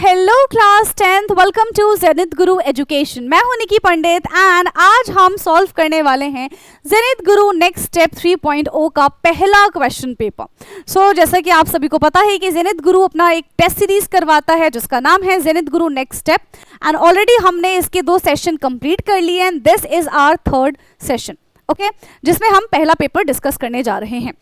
Hello class 10th, welcome to Zenith Guru education. मैं हूं निकी पंडित and आज हम सॉल्व करने वाले हैं ज़ेनिथ गुरु नेक्स्ट स्टेप 3.0 का पहला क्वेश्चन पेपर। जैसा कि आप सभी को पता है कि ज़ेनिथ गुरु अपना एक टेस्ट सीरीज करवाता है जिसका नाम है Zenith Guru next step and already हमने इसके 2 सेशन कंप्लीट कर लिए and this is our 3rd session. Okay, जिसमें हम पहला पेपर डिस्कस करने जा रहे हैं।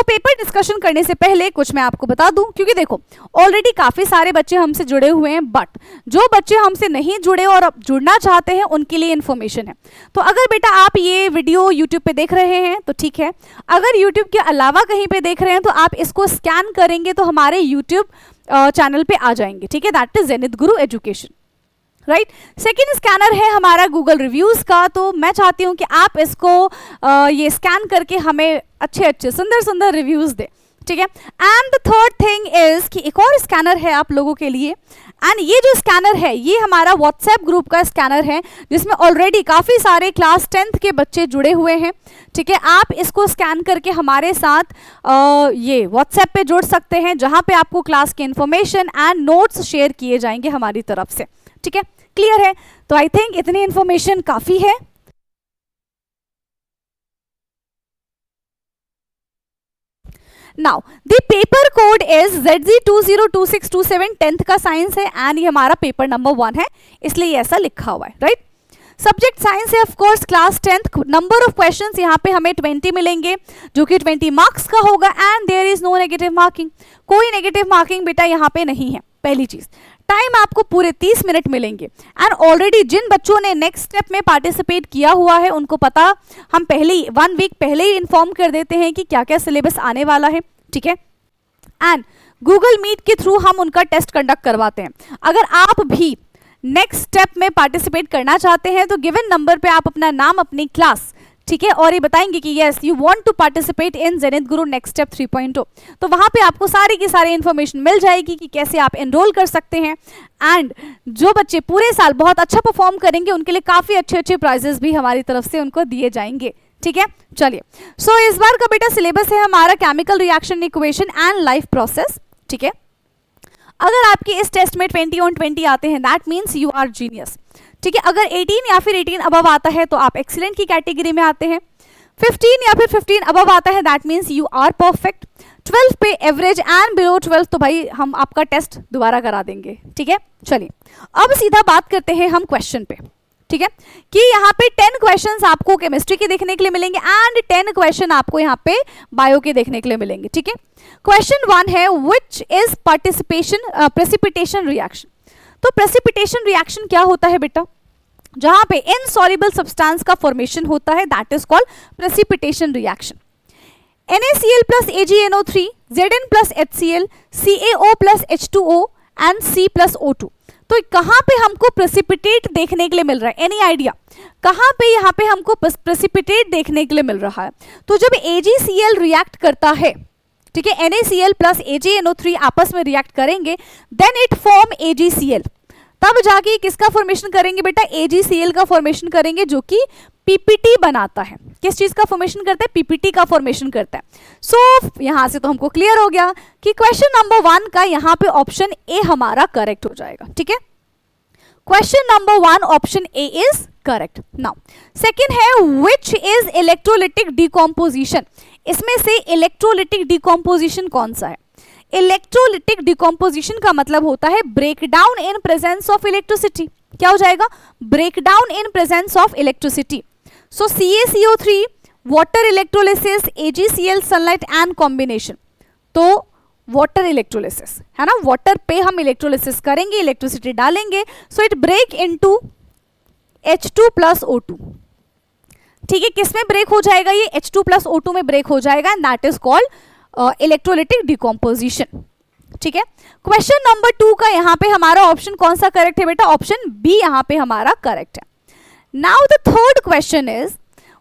पेपर डिस्कशन करने से पहले कुछ मैं आपको बता दूं, क्योंकि देखो ऑलरेडी काफी सारे बच्चे हमसे जुड़े हुए हैं, बट जो बच्चे हमसे नहीं जुड़े और अब जुड़ना चाहते हैं उनके लिए इन्फॉर्मेशन है। तो अगर बेटा आप ये वीडियो यूट्यूब पे देख रहे हैं तो ठीक है, अगर यूट्यूब के अलावा कहीं पे देख रहे हैं तो आप इसको स्कैन करेंगे तो हमारे यूट्यूब चैनल पे आ जाएंगे। ठीक है, that is Zenith Guru education, right. Second scanner है हमारा गूगल रिव्यूज का, तो मैं चाहती हूँ कि आप इसको ये स्कैन करके हमें अच्छे अच्छे सुंदर सुंदर रिव्यूज दे। ठीक है, and the third thing is कि एक और स्कैनर है आप लोगों के लिए, एंड ये जो स्कैनर है ये हमारा व्हाट्सएप ग्रुप का स्कैनर है जिसमें ऑलरेडी काफ़ी सारे क्लास 10th के बच्चे जुड़े हुए हैं। ठीक है, आप इसको स्कैन करके हमारे साथ ये व्हाट्सएप पे जुड़ सकते हैं, जहाँ पे आपको क्लास के इंफॉर्मेशन एंड नोट्स शेयर किए जाएंगे हमारी तरफ से। ठीक है, क्लियर है? तो आई थिंक इतनी इंफॉर्मेशन काफी है। Now the paper code is ZG202627, 10th का साइंस है एंड ये हमारा पेपर नंबर 1 है, इसलिए ऐसा लिखा हुआ है, राइट। सब्जेक्ट साइंस है of course class 10th। Number of questions यहाँ पे हमें 20 मिलेंगे जो कि 20 मार्क्स का होगा and there is no negative marking. कोई नेगेटिव मार्किंग बेटा यहाँ पे नहीं है। पहली चीज, टाइम आपको पूरे 30 मिनट मिलेंगे एंड ऑलरेडी जिन बच्चों ने नेक्स्ट स्टेप में पार्टिसिपेट किया हुआ है उनको पता, हम पहले 1 वीक पहले ही इन्फॉर्म कर देते हैं कि क्या क्या सिलेबस आने वाला है। ठीक है, एंड गूगल मीट के थ्रू हम उनका टेस्ट कंडक्ट करवाते हैं। अगर आप भी नेक्स्ट स्टेप में पार्टिसिपेट करना चाहते हैं तो गिवन नंबर पे आप अपना नाम, अपनी क्लास, ठीक है, और ये बताएंगे कि yes you want to participate in Zenith Guru next step 3.0, तो वहां पे आपको सारी की सारी इन्फॉर्मेशन मिल जाएगी कि कैसे आप एनरोल कर सकते हैं। एंड जो बच्चे पूरे साल बहुत अच्छा परफॉर्म करेंगे उनके लिए काफी अच्छे अच्छे प्राइजेस भी हमारी तरफ से उनको दिए जाएंगे। ठीक है, चलिए। इस बार का बेटा सिलेबस है हमारा chemical reaction equation and life process. ठीक है, अगर आपके इस टेस्ट में 20 on 20 आते हैं that means you are genius. ठीक है, अगर 18 या फिर 18 अबव आता है तो आप एक्सीलेंट की कैटेगरी में आते हैं। 15 या फिर 15 अबव आता है that means you are perfect. 12 पे एवरेज एंड बिलो 12 तो भाई हम आपका टेस्ट दोबारा करा देंगे। ठीक है, चलिए अब सीधा बात करते हैं हम क्वेश्चन पे। ठीक है, कि यहाँ पे 10 क्वेश्चंस आपको केमिस्ट्री के देखने के लिए मिलेंगे एंड 10 क्वेश्चन आपको यहाँ पे बायो के देखने के लिए मिलेंगे। ठीक है, क्वेश्चन 1 है व्हिच इज प्रेसिपिटेशन रिएक्शन। तो प्रेसिपिटेशन रिएक्शन क्या होता है बेटा? जहां पे इनसॉल्युबल सब्सटेंस का फॉर्मेशन होता है that is called precipitation reaction. NaCl plus AgNO3, Zn plus HCl, CaO plus H2O and C plus O2। तो कहां पे हमको प्रेसिपिटेट देखने के लिए मिल रहा है? एनी आइडिया कहां पे यहाँ पे हमको प्रेसिपिटेट देखने के लिए मिल रहा है? तो जब AgCl रिएक्ट करता है, ठीक है, NaCl प्लस AgNO3 आपस में रिएक्ट करेंगे देन इट फॉर्म AgCl। तब जाके किसका फॉर्मेशन करेंगे बेटा? AgCl का फॉर्मेशन करेंगे जो कि PPT बनाता है। किस चीज का फॉर्मेशन करता है? PPT का फॉर्मेशन करता है। यहां से तो हमको क्लियर हो गया कि क्वेश्चन नंबर 1 का यहाँ पे ऑप्शन ए हमारा करेक्ट हो जाएगा। ठीक है, question number 1 option A is correct. Now second है व्हिच इज इलेक्ट्रोलिटिक डिकम्पोजिशन। इसमें से इलेक्ट्रोलिटिक डिकम्पोजिशन कौन सा है? इलेक्ट्रोलिटिक डिकम्पोजिशन का मतलब होता है break down in presence of electricity. क्या हो जाएगा? Break down in presence of electricity. So CaCO3 water electrolysis, AgCl sunlight and combination. तो वाटर इलेक्ट्रोलिसिस है ना, वाटर पे हम इलेक्ट्रोलिसिस करेंगे, इलेक्ट्रिसिटी डालेंगे, so it break into H2 plus O2। ठीक है, किस में ब्रेक हो जाएगा? ये H2 plus O2 में ब्रेक हो जाएगा and that is called electrolytic decomposition. ठीक है, क्वेश्चन नंबर 2 का यहाँ पे हमारा ऑप्शन कौन सा करेक्ट है बेटा? ऑप्शन बी यहाँ पे हमारा करेक्ट है। Now the third question is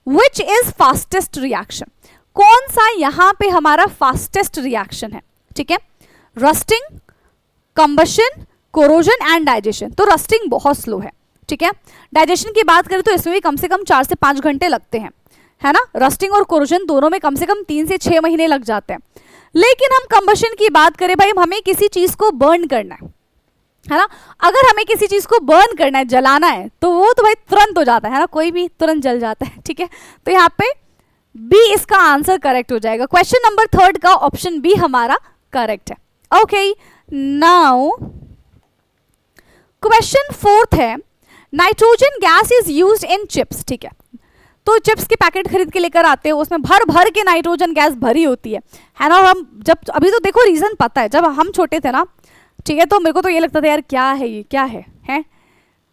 which is fastest reaction. कौन सा यहाँ पे हमारा फास्टेस्ट रिएक्शन है? ठीक है, rusting, combustion, corrosion and digestion. तो रस्टिंग बहुत स्लो है। ठीक है, डाइजेशन की बात करें तो इसमें भी कम से कम 4 से 5 घंटे लगते हैं, है ना। रस्टिंग और कोरोजन दोनों में कम से कम 3 से 6 महीने लग जाते हैं। लेकिन हम कंबशन की बात करें भाई, हमें किसी चीज को बर्न करना है, है ना। अगर हमें किसी चीज को बर्न करना है, जलाना है, तो वो तो भाई तुरंत हो जाता है ना, कोई भी तुरंत जल जाता है, ठीक है। तो यहाँ पे बी इसका आंसर करेक्ट हो जाएगा। क्वेश्चन नंबर 3 का ऑप्शन बी हमारा करेक्ट है। ओके, नाउ क्वेश्चन 4 है, nitrogen gas is used in chips, ठीक है। तो चिप्स के पैकेट खरीद के लेकर आते हो, उसमें भर भर के नाइट्रोजन गैस भरी होती है ना। और हम जब अभी तो देखो रीजन पता है, जब हम छोटे थे ना, ठीक है, तो मेरे को तो ये लगता था यार क्या है ये, क्या है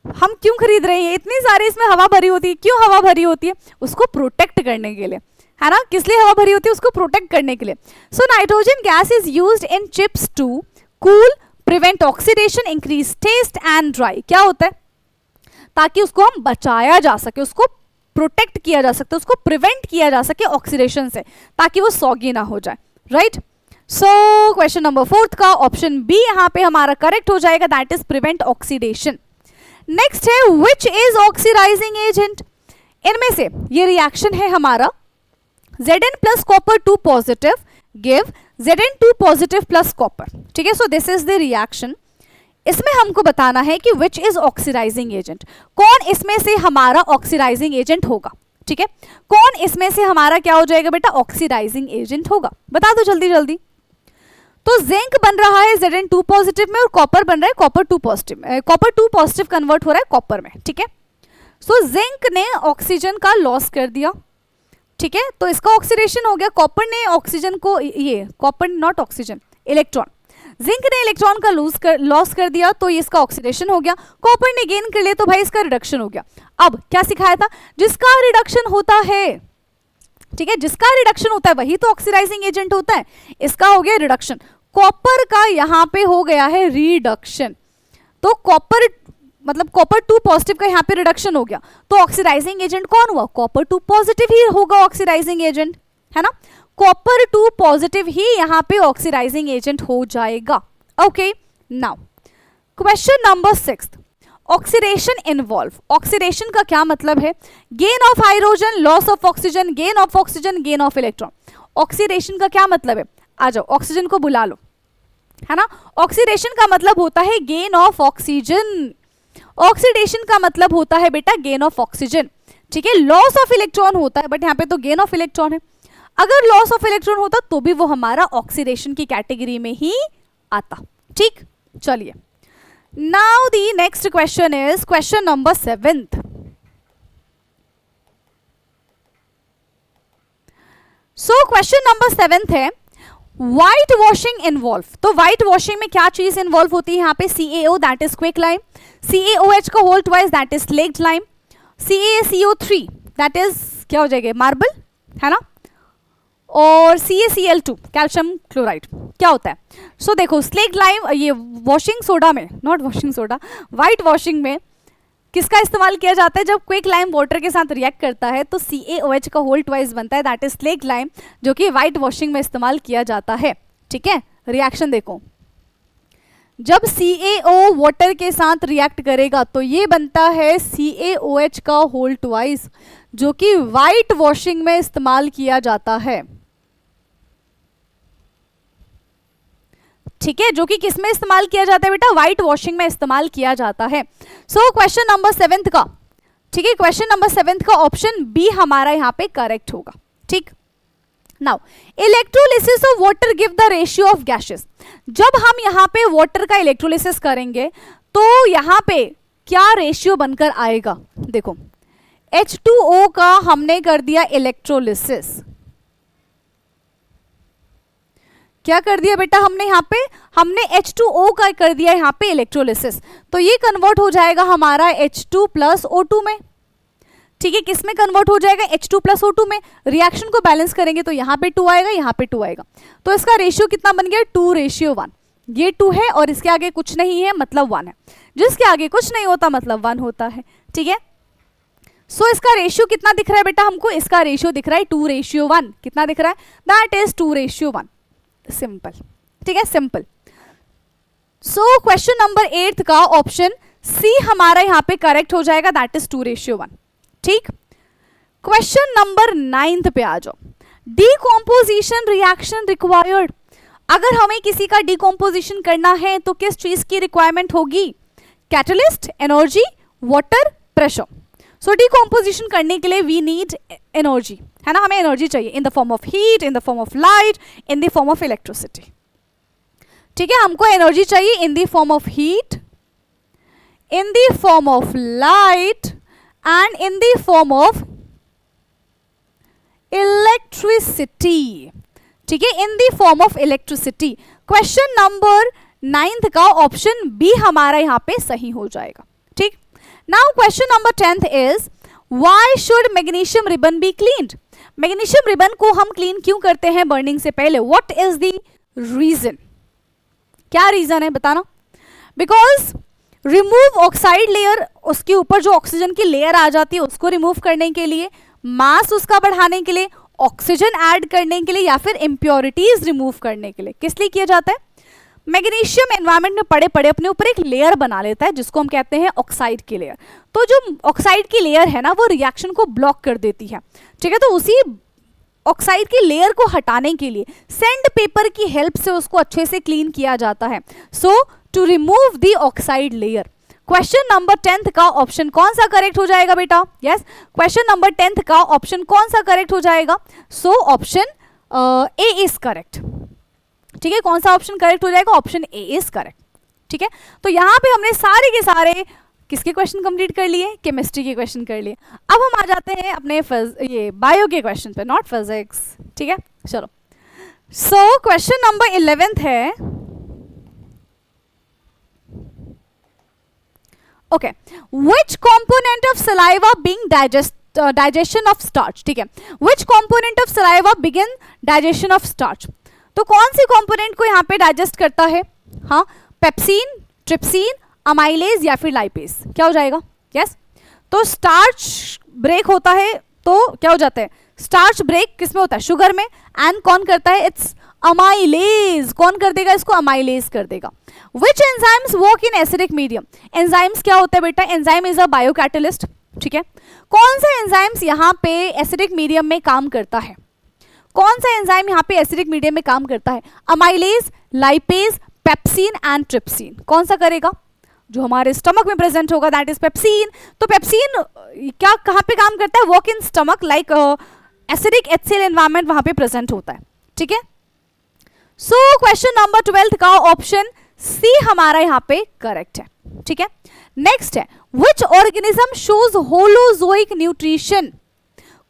हम क्यों खरीद रहे हैं, इतनी सारी इसमें हवा भरी होती है। क्यों हवा भरी होती है? उसको प्रोटेक्ट करने के लिए, है ना। किस लिए हवा भरी होती है? उसको प्रोटेक्ट करने के लिए। So nitrogen gas is used in chips to cool, prevent oxidation, increase taste and dry. क्या होता है? ताकि उसको हम बचाया जा सके, उसको प्रोटेक्ट किया जा सकता है, उसको प्रिवेंट किया जा सके ऑक्सीडेशन से, ताकि वो सॉगी ना हो जाए, राइट। सो क्वेश्चन नंबर 4 का ऑप्शन बी यहाँ पे हमारा करेक्ट हो जाएगा, that is prevent oxidation. Next है, विच इज ऑक्सीडाइजिंग एजेंट। इनमें से ये रिएक्शन है हमारा Zn plus copper 2 positive give Zn2 positive plus copper, ठीक है। So this is the reaction. इसमें हमको बताना है कि विच इज ऑक्सीडाइजिंग एजेंट, कौन इसमें से हमारा ऑक्सीडाइजिंग एजेंट होगा, ठीक है। कौन इसमें से हमारा क्या हो जाएगा बेटा? ऑक्सीडाइजिंग एजेंट होगा। बता दो जल्दी जल्दी। तो जिंक बन रहा है Zn2 पॉजिटिव में और कॉपर बन रहा है कॉपर 2 पॉजिटिव में। कॉपर 2 पॉजिटिव कन्वर्ट हो रहा है कॉपर में, ठीक है। सो जिंक ने ऑक्सीजन का लॉस कर दिया, ठीक है, तो इसका ऑक्सीडेशन हो गया। कॉपर ने ऑक्सीजन को, ये copper not oxygen, electron, zinc ने इलेक्ट्रॉन का लॉस कर दिया, तो इसका ऑक्सीडेशन हो गया। कॉपर ने गेन कर लिया, तो भाई इसका रिडक्शन हो गया। अब क्या सिखाया था? जिसका रिडक्शन होता है, ठीक है, जिसका रिडक्शन होता है वही तो ऑक्सीडाइजिंग एजेंट होता है। इसका हो गया रिडक्शन, कॉपर का यहां पे हो गया है रिडक्शन। तो कॉपर मतलब कॉपर 2 पॉजिटिव का यहाँ पे रिडक्शन हो गया, तो ऑक्सीडाइजिंग एजेंट कौन हुआ? कॉपर 2 पॉजिटिव ही होगा ऑक्सीडाइजिंग एजेंट, है ना। कॉपर 2 पॉजिटिव ही यहाँ पे ऑक्सीडाइजिंग एजेंट हो जाएगा। Okay, now question number 6, oxidation involve. Oxidation का क्या मतलब है? Gain of hydrogen, loss of oxygen, gain of oxygen, gain of electron. Oxidation का क्या मतलब है? आ जाओ, ऑक्सीजन को बुला लो, है ना। ऑक्सीडेशन का मतलब होता है गेन ऑफ ऑक्सीजन। ऑक्सीडेशन का मतलब होता है बेटा गेन ऑफ ऑक्सीजन, ठीक है। लॉस ऑफ इलेक्ट्रॉन होता है, बट यहाँ पे तो गेन ऑफ इलेक्ट्रॉन है। अगर लॉस ऑफ इलेक्ट्रॉन होता तो भी वो हमारा ऑक्सीडेशन की कैटेगरी में ही आता, ठीक। चलिए, now the next question is question number 7। So question number 7 है, व्हाइट वॉशिंग इन्वॉल्व। तो व्हाइट वॉशिंग में क्या चीज इन्वॉल्व होती है? यहाँ पे CaO that is quick lime, CaOH का whole twice that is slaked lime, CaCO3 that is क्या हो जाएगा? मार्बल, है ना। और CaCl2 कैल्शियम क्लोराइड क्या होता है? सो देखो, स्लेक्ड लाइम, ये वॉशिंग सोडा में, not washing soda, white washing में किसका इस्तेमाल किया जाता है? जब क्विक लाइम वाटर के साथ रिएक्ट करता है तो CaOH का होल ट्वाइस बनता है, दैट इज स्लेक्ड लाइम, जो कि व्हाइट वॉशिंग में इस्तेमाल किया जाता है, ठीक है। रिएक्शन देखो, जब CaO वाटर के साथ रिएक्ट करेगा तो ये बनता है CaOH का होल ट्वाइस, जो कि व्हाइट वॉशिंग में इस्तेमाल किया जाता है, ठीक है। जो कि किस में इस्तेमाल किया जाता है बेटा? व्हाइट वॉशिंग में इस्तेमाल किया जाता है। सो क्वेश्चन नंबर 7 का, ठीक है, क्वेश्चन नंबर 7 का ऑप्शन बी हमारा यहाँ पे करेक्ट होगा, ठीक। Now electrolysis of water give the ratio of gases. जब हम यहाँ पे वाटर का इलेक्ट्रोलिसिस करेंगे तो यहाँ पे क्या रेशियो बनकर आएगा? देखो, H2O का हमने कर दिया इलेक्ट्रोलिसिस, क्या कर दिया बेटा हमने यहाँ पे? हमने H2O का कर दिया यहाँ पे इलेक्ट्रोलिसिस, तो ये कन्वर्ट हो जाएगा हमारा H2 प्लस O2 में, ठीक है। किस में कन्वर्ट हो जाएगा? H2 प्लस O2 में। रिएक्शन को बैलेंस करेंगे तो यहाँ पे 2 आएगा, यहाँ पे 2 आएगा, तो इसका रेशियो कितना बन गया? 2:1। ये 2 है और इसके आगे कुछ नहीं है, मतलब 1 है। जिसके आगे कुछ नहीं होता मतलब 1 होता है, ठीक है। सो इसका रेशियो कितना दिख रहा है बेटा हमको? इसका रेशियो दिख रहा है 2:1। कितना दिख रहा है? That is 2:1। सिंपल, ठीक है, सिंपल। सो क्वेश्चन नंबर 8 का ऑप्शन सी हमारा यहाँ पे करेक्ट हो जाएगा, दैट इज 2:1, ठीक। क्वेश्चन नंबर 9 पे आ जाओ, डीकॉम्पोजिशन रिएक्शन रिक्वायर्ड। अगर हमें किसी का डिकम्पोजिशन करना है तो किस चीज की रिक्वायरमेंट होगी? Catalyst, energy, water, pressure. So decomposition करने के लिए वी नीड एनर्जी, है ना, हमें एनर्जी चाहिए in the form of heat, in the form of light, in the form of electricity. ठीक है, हमको एनर्जी चाहिए in the form of heat, in the form of light and in the form of electricity. ठीक है, in the form of electricity. Question number 9 का option B हमारा यहाँ पे सही हो जाएगा। ठीक, now question number 10 is why should magnesium ribbon be cleaned? Magnesium ribbon को हम क्लीन क्यों करते हैं बर्निंग से पहले? What is the reason? क्या रीजन है बताना? बिकॉज रिमूव ऑक्साइड लेयर, उसके ऊपर जो ऑक्सीजन की लेयर आ जाती है उसको रिमूव करने के लिए, मास उसका बढ़ाने के लिए, ऑक्सीजन ऐड करने के लिए, या फिर इम्प्योरिटीज रिमूव करने के लिए। किस लिए किया जाता है? मैग्नीशियम एनवायरनमेंट में पड़े पड़े अपने ऊपर एक लेयर बना लेता है जिसको हम कहते हैं ऑक्साइड की लेयर। तो जो ऑक्साइड की लेयर है ना वो रिएक्शन को ब्लॉक कर देती है। ठीक है, तो उसी ऑक्साइड की लेयर को हटाने के लिए सैंड पेपर की हेल्प से उसको अच्छे से क्लीन किया जाता है। So to remove the oxide layer. Question number 10 का ऑप्शन कौन सा करेक्ट हो जाएगा बेटा? यस, क्वेश्चन नंबर 10 का ऑप्शन कौन सा करेक्ट हो जाएगा? So option A is correct. ठीक है, कौन सा ऑप्शन करेक्ट हो जाएगा? Option A is correct. ठीक है, तो यहां पे हमने सारे के सारे किसके क्वेश्चन कंप्लीट कर लिए? केमिस्ट्री के क्वेश्चन कर लिए। अब हम आ जाते हैं अपने ये बायो के क्वेश्चन पे, नॉट फिजिक्स। ठीक है, चलो। सो क्वेश्चन नंबर 11 है, okay, which component of saliva being digestion of starch? ठीक है, which component of saliva begin digestion of starch? तो कौन सी कॉम्पोनेंट को यहाँ पे डाइजेस्ट करता है? हाँ, पेप्सिन, ट्रिप्सिन, अमाइलेज या फिर लाइपेज। क्या हो जाएगा? यस, तो स्टार्च ब्रेक होता है तो क्या हो जाता है? स्टार्च ब्रेक किसमें होता है? शुगर में। एंड कौन करता है? It's amylase. कौन कर देगा इसको? अमाइलेज कर देगा। Which enzymes work in acidic medium? Enzymes क्या होता है बेटा? Enzyme is a biocatalyst. ठीक है, कौन सा एंजाइम्स यहाँ पे एसिडिक मीडियम में काम करता है? कौन सा एंजाइम यहाँ पे एसिडिक मीडियम में काम करता है? Amylase, lipase, pepsin and trypsin. कौन सा करेगा? जो हमारे स्टमक में प्रेजेंट होगा, दैट इज पेप्सिन। तो पेप्सिन क्या कहाँ पे काम करता है? Work in stomach, like acidic HCl environment वहां पे प्रेजेंट होता है। ठीक है, सो क्वेश्चन नंबर 12 का ऑप्शन सी हमारा यहाँ पे करेक्ट है। ठीक है, नेक्स्ट है, विच ऑर्गेनिज्म शोज होलोजोइक न्यूट्रिशन?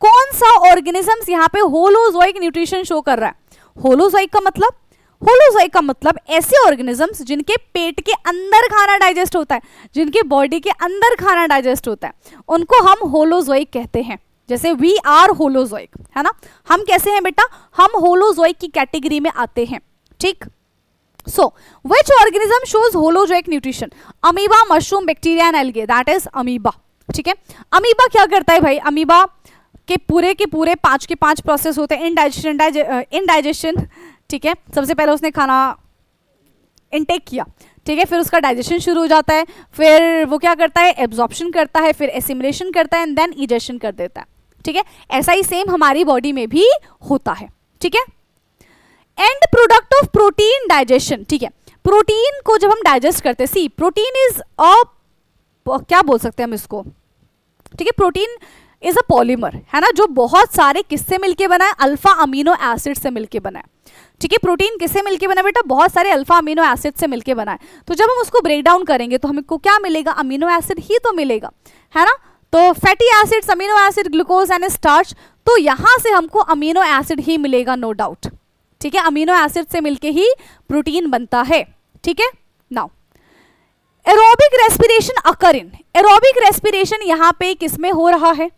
कौन सा ऑर्गेनिजम्स यहाँ पे होलोजोइक न्यूट्रिशन शो कर रहा है? होलोजोइक का मतलब, होलोजोइक का मतलब ऐसे ऑर्गेनिजम्स जिनके पेट के अंदर खाना डाइजेस्ट होता है, जिनके बॉडी के अंदर खाना डाइजेस्ट होता है, उनको हम होलोजोइक कहते हैं। जैसे वी आर होलोजोइक, है ना, हम कैसे हैं बेटा? हम होलोजोइक की कैटेगरी में आते हैं। ठीक, so which organism shows holozoic nutrition? Amoeba, mushroom, bacteria and algae, that is amoeba. ठीक है, अमीबा क्या करता है भाई? अमीबा के पूरे 5 के 5 प्रोसेस होते हैं। इनडाइजेशन, ठीक है, सबसे पहले उसने खाना इनटेक किया, ठीक है, फिर उसका डाइजेशन शुरू हो जाता है, फिर वो क्या करता है? एब्जॉर्प्शन करता है, फिर एसिमिलेशन करता है एंड देन इजेशन कर देता है। ठीक है, ऐसा ही सेम हमारी बॉडी में भी होता है। ठीक है, and product of protein digestion. ठीक है, प्रोटीन को जब हम डाइजेस्ट करते हैं, सी प्रोटीन इज अ, क्या बोल सकते हैं हम इसको? ठीक है, प्रोटीन इज अ पॉलीमर, है ना, जो बहुत सारे किससे मिलके बना है? अल्फा अमीनो एसिड से मिलके बना है। ठीक है, प्रोटीन किससे मिलके बना है बेटा? बहुत सारे अल्फा अमीनो एसिड से मिलके बना है। तो जब हम उसको ब्रेक डाउन करेंगे तो हमको क्या मिलेगा? अमीनो एसिड ही तो मिलेगा, है ना। तो fatty acids, amino acid, glucose and starch, तो यहां से हमको अमीनो एसिड ही मिलेगा, नो डाउट। ठीक है, अमीनो एसिड से मिलके ही प्रोटीन बनता है। ठीक है, नाउ एरोबिक रेस्पिरेशन अकर इन, एरोबिक रेस्पिरेशन यहाँ पे किसमें हो रहा है?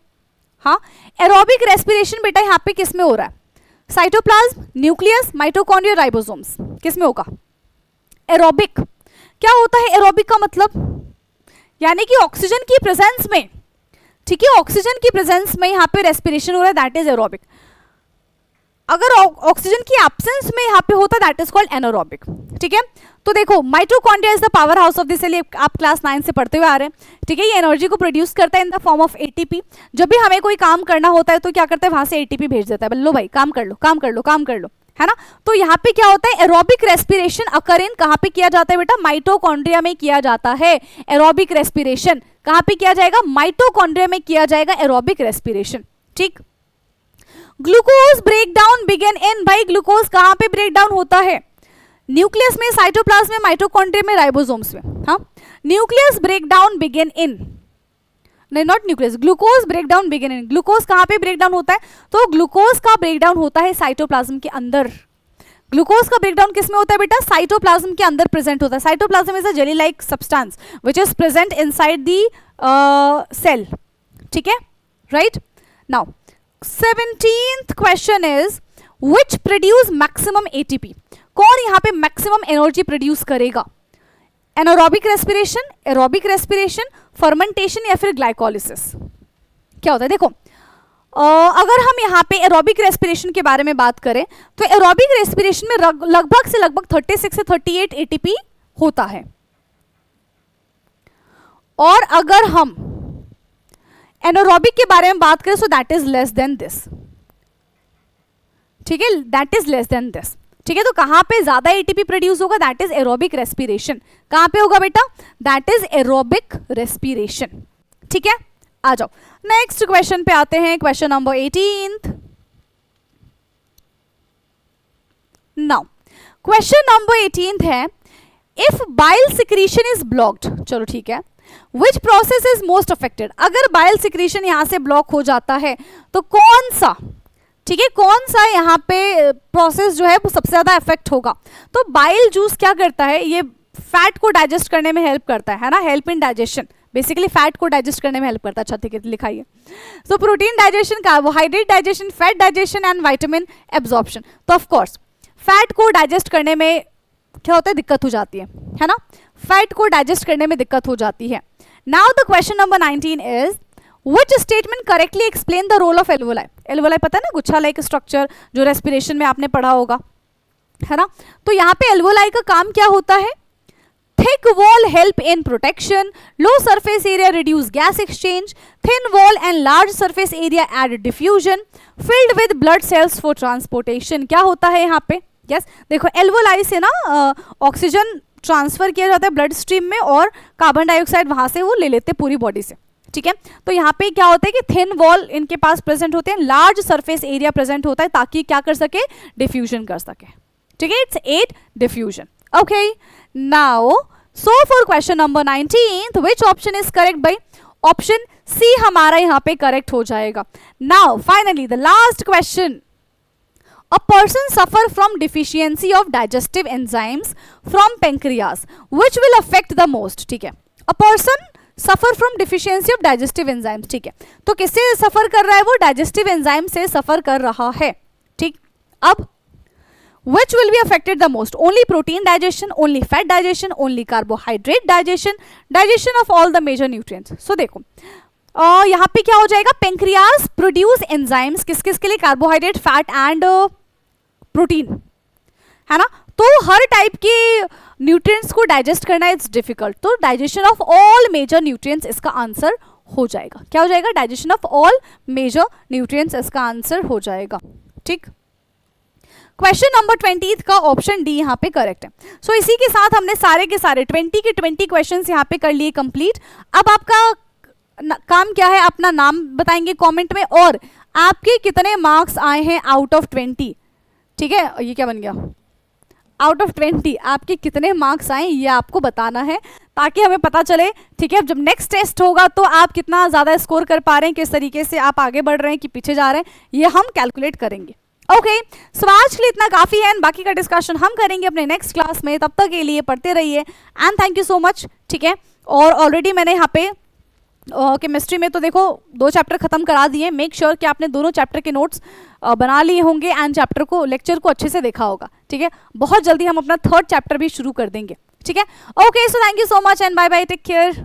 हाँ, एरोबिक रेस्पिरेशन बेटा यहाँ पे किसमें हो रहा है? साइटोप्लाज्म, न्यूक्लियस, माइटोकॉन्ड्रिया, राइबोसोम्स, किसमें होगा? एरोबिक। क्या होता है एरोबिक का मतलब? यानी कि ऑक्सीजन की प्रेजेंस में, ठीक है, ऑक्सीजन की प्रेजेंस में यहाँ पे रेस्पिरेशन हो रहा है, दैट इज एरोबिक। अगर ऑक्सीजन की एब्सेंस में यहाँ पे होता, दैट इज कॉल्ड एनारोबिक। ठीक है, तो देखो mitochondria is the power house of the cell, आप क्लास 9 से पढ़ते हुए आ रहे हैं। ठीक है, ये एनर्जी को प्रोड्यूस करता है in the form of ATP. जब भी हमें कोई काम करना होता है तो क्या करता है? वहां से एटीपी भेज देता है, लो भाई काम कर लो, काम कर लो, काम कर लो, है ना। तो यहाँ पे क्या होता है, एरोबिक रेस्पिरेशन अकर इन, कहाँ पे किया जाता है बेटा, माइटोकॉन्ड्रिया में किया जाता है। एरोबिक रेस्पिरेशन कहाँ पे किया जाएगा, माइटोकॉन्ड्रिया में किया जाएगा एरोबिक रेस्पिरेशन, ठीक। Glucose break down begin in, भाई ग्लूकोज कहाँ पे ब्रेक डाउन होता है, न्यूक्लियस में, साइटोप्लाज्म में, माइटोकॉन्ड्रिया में, राइबोसोम्स में। हाँ, nucleus break down begin in, नहीं not nucleus, glucose break down begin in. Glucose कहाँ पे ब्रेक डाउन होता है, तो ग्लूकोज का ब्रेक डाउन होता है साइटोप्लाज्म के अंदर। ग्लूकोज का ब्रेक डाउन किसमें होता है बेटा, साइटोप्लाज्म के अंदर प्रेजेंट होता है। Cytoplasm is a jelly like substance which is present inside the cell, ठीक है, right. Now 17th question is which produce maximum ATP, कौन यहाँ पे मैक्सिमम एनर्जी प्रोड्यूस करेगा, anaerobic respiration, aerobic respiration, fermentation या फिर ग्लाइकोलिसिस। क्या होता है देखो, अगर हम यहाँ पे एरोबिक रेस्पिरेशन के बारे में बात करें तो एरोबिक रेस्पिरेशन में लगभग से लगभग 36 से 38 एटीपी होता है, और अगर हम एनारोबिक के बारे में बात करें तो that is less than this, ठीक है, that is less than this, ठीक है। तो कहां पे ज्यादा एटीपी प्रोड्यूस होगा, दैट इज एरोबिक रेस्पिरेशन। कहां पे होगा बेटा, दैट इज एरोबिक रेस्पिरेशन, ठीक है। आ जाओ नेक्स्ट क्वेश्चन पे आते हैं, question number 18th। Now question number 18th है, if bile secretion is blocked, चलो ठीक है, which process is most affected, अगर बाइल सिक्रीशन यहां से ब्लॉक हो जाता है तो कौन सा, ठीक है, कौन सा यहाँ पे प्रोसेस जो है वो सबसे ज्यादा इफेक्ट होगा। तो बाइल जूस क्या करता है, ये फैट को डाइजेस्ट करने में हेल्प करता है ना, help in digestion, basically fat को डाइजेस्ट करने में हेल्प करता है। अच्छा ठीक है, लिखाइए। So protein digestion, carbohydrate digestion, fat digestion and vitamin absorption. तो ऑफ कोर्स फैट को डाइजेस्ट करने में क्या होता है, दिक्कत हो जाती है ना, फैट को डाइजेस्ट करने में दिक्कत हो जाती है। Now the question number 19 is Which statement correctly explain the role of alveoli? Alveoli पता है ना, गुच्छा लाइक स्ट्रक्चर जो रेस्पिरेशन में आपने पढ़ा होगा, है ना। तो यहाँ पे alveoli का काम क्या होता है, thick wall help in protection, low surface area reduce gas exchange, thin wall and large surface area add diffusion, filled with blood cells for transportation। क्या होता है यहाँ पे, yes, देखो alveoli से ना ऑक्सीजन ट्रांसफर किया जाता है ब्लड स्ट्रीम में, और कार्बन डाइऑक्साइड वहां से वो ले लेते पूरी बॉडी से, ठीक है। तो यहाँ पे क्या होता है कि थिन वॉल इनके पास प्रेजेंट होते हैं, लार्ज सरफेस एरिया प्रेजेंट होता है ताकि क्या कर सके, डिफ्यूजन कर सके, ठीक है। It's 8 diffusion, okay. Now so for question number 19 which option is correct, भाई ऑप्शन सी हमारा यहाँ पे करेक्ट हो जाएगा। Now finally the last question, a person suffer from deficiency of digestive enzymes from pancreas which will affect the most, ठीक है। a person suffer from deficiency of digestive enzymes, ठीक है। तो किससे सफर कर रहा है, वो डाइजेस्टिव एंजाइम से सफर कर रहा है, ठीक। अब which will be affected the most, only protein digestion, only fat digestion, only carbohydrate digestion, digestion of all the major nutrients। so देखो यहाँ पे क्या हो जाएगा, पेंक्रियाज प्रोड्यूस एंजाइम्स किस किस के लिए, कार्बोहाइड्रेट, फैट एंड प्रोटीन, है ना। तो हर टाइप के न्यूट्रिएंट्स को डाइजेस्ट करना इट्स डिफिकल्ट, तो digestion of all major nutrients इसका आंसर हो जाएगा। क्या हो जाएगा, digestion of all major nutrients इसका आंसर हो जाएगा, ठीक। क्वेश्चन नंबर 20 का ऑप्शन डी यहाँ पे करेक्ट है। सो इसी के साथ हमने सारे के सारे 20 के 20 क्वेश्चंस यहाँ पे कर लिए कंप्लीट। अब आपका काम क्या है, अपना नाम बताएंगे कमेंट में और आपके कितने मार्क्स आए हैं आउट ऑफ 20, ठीक है। ये क्या बन गया, आउट ऑफ 20 आपके कितने मार्क्स आए ये आपको बताना है ताकि हमें पता चले, ठीक है। जब नेक्स्ट टेस्ट होगा तो आप कितना ज़्यादा स्कोर कर पा रहे हैं, किस तरीके से आप आगे बढ़ रहे हैं कि पीछे जा रहे हैं, ये हम कैलकुलेट करेंगे, ओके। सो आज के लिए इतना काफ़ी है, बाकी का डिस्कशन हम करेंगे अपने नेक्स्ट क्लास में। तब तक के लिए पढ़ते रहिए and thank you so much, ठीक है। और ऑलरेडी मैंने यहाँ पे केमिस्ट्री में तो देखो 2 चैप्टर खत्म करा दिए, मेक श्योर कि आपने दोनों चैप्टर के नोट्स बना लिए होंगे एंड चैप्टर को, लेक्चर को अच्छे से देखा होगा, ठीक है। बहुत जल्दी हम अपना 3rd चैप्टर भी शुरू कर देंगे, ठीक है। Okay, so thank you so much and bye bye, take care.